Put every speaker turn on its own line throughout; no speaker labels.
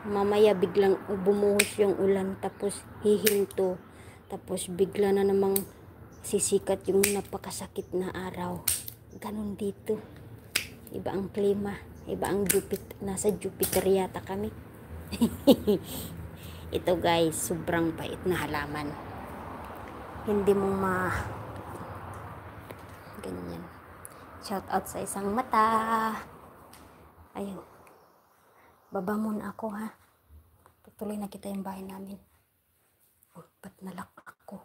mamaya biglang bumuhos yung ulan, tapos hihinto, tapos bigla na namang sisikat yung napakasakit na araw. Ganun dito. Iba ang klima, iba ang Jupiter. Nasa Jupiter yata kami. Ito guys, sobrang pait na halaman. Hindi mo ganyan. Shout out sa isang mata. Ayun. Baba muna ako ha. Tutuloy na kita yung bahay namin. Oh, ba't nalak ako?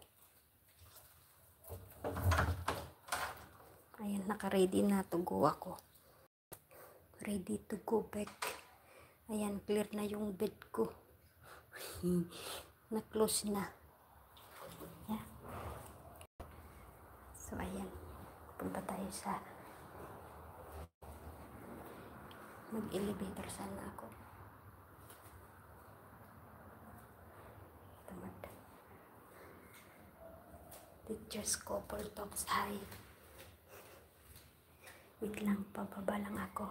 Ayan, naka-ready na to go ako. Ready to go back. Ayan, clear na yung bed ko. Na-close na. Yeah. So, ayan. Punta tayo sa mag-elevator sana ako. Tamad. Teachers couple talks. Hi. Wait lang, pababa lang ako.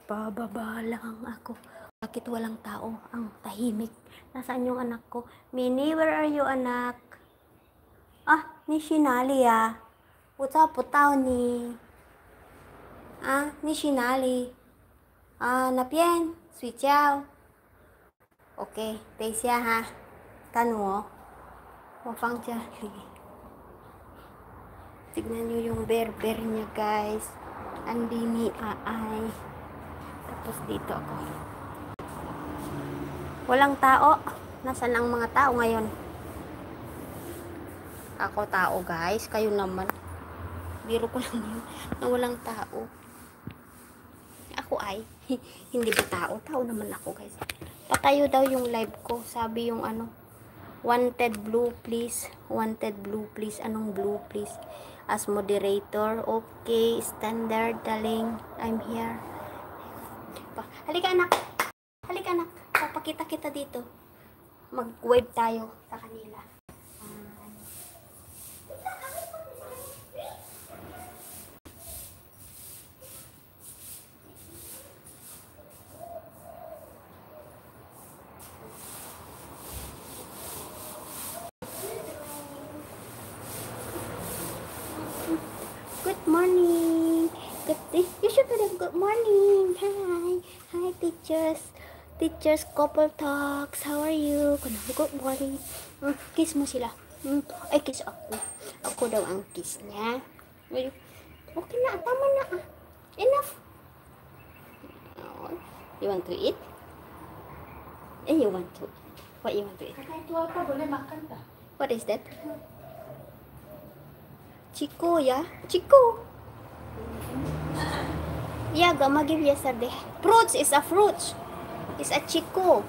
Pababa lang ako. Bakit walang tao? Ang tahimik. Nasaan yung anak ko? Minnie, where are you, anak? Ah, ni Shinali ah. Puta putaw ni. Ah, ni Shinali. Ah, napien. Sweet chow. Okay, Teisya ha. Kanwo. Wafang Charlie. Tignan nyo yung bear niya guys. Andi ni Aay. Tapos dito ako. Walang tao. Nasaan ang mga tao ngayon? Ako tao guys. Kayo naman. Biro ko lang yun. Na walang tao. Ako ay. Hindi ba tao? Tao naman ako guys. Patayo daw yung live ko. Sabi yung ano. Wanted blue please. Wanted blue please. Anong blue please? As moderator. Okay. Standard darling. I'm here. Halika anak. Halika anak. Papakita kita dito. Mag-wave tayo sa kanila. Good morning. You should tell them good morning. Hi. Hi teachers. Teachers couple talks. How are you? Good morning. Kiss mo sila. Ay, kiss ako. Ako daw ang kiss niya. Okay na. Tama na. Enough. You want to eat? You want to. What you want to eat? What is that? Chico, yeah? Chico. Yeah, Gama give yesterday. Fruits is a fruit. It's a Chico.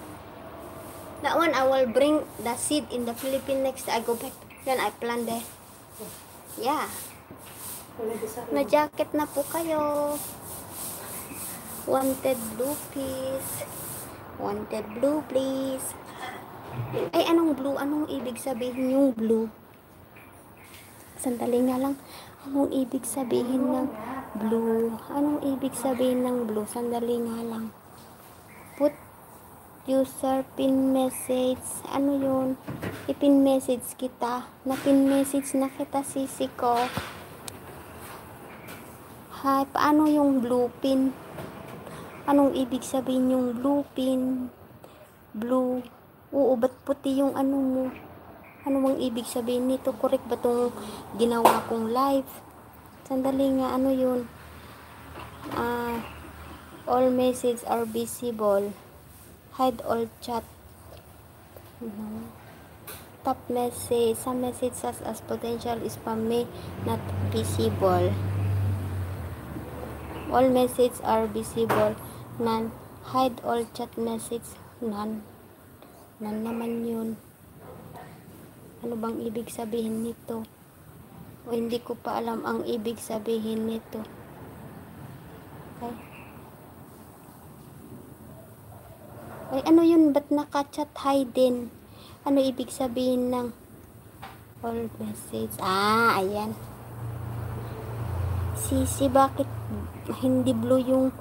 That one I will bring the seed in the Philippines next I go back. Then I plant there. Yeah. Na jacket na po kayo. Wanted blue please. Wanted blue please. Ay, anong blue? Anong ibig sabihin yung blue? Sandali nga lang. Anong ibig sabihin ng blue? Anong ibig sabihin ng blue? Sandali nga lang. Put user pin message. Ano yun? I-pin message kita. Na-pin message na kita, sisi ko. Hi, paano yung blue pin? Anong ibig sabihin yung blue pin? Blue. Oo, ba't puti yung ano mo? Ano bang ibig sabihin nito? Correct ba itong ginawa kong live? Sandali nga, ano yun? All messages are visible. Hide all chat. Top message. Some messages as potential spam may not visible. All messages are visible. None. Hide all chat message. None. None naman yun. Ano bang ibig sabihin nito? O hindi ko pa alam ang ibig sabihin nito. Okay. Ay, ano yun? Ba't naka-chat hidden? Ano ibig sabihin ng all message? Ah, ayan. Sisi, bakit hindi blue yung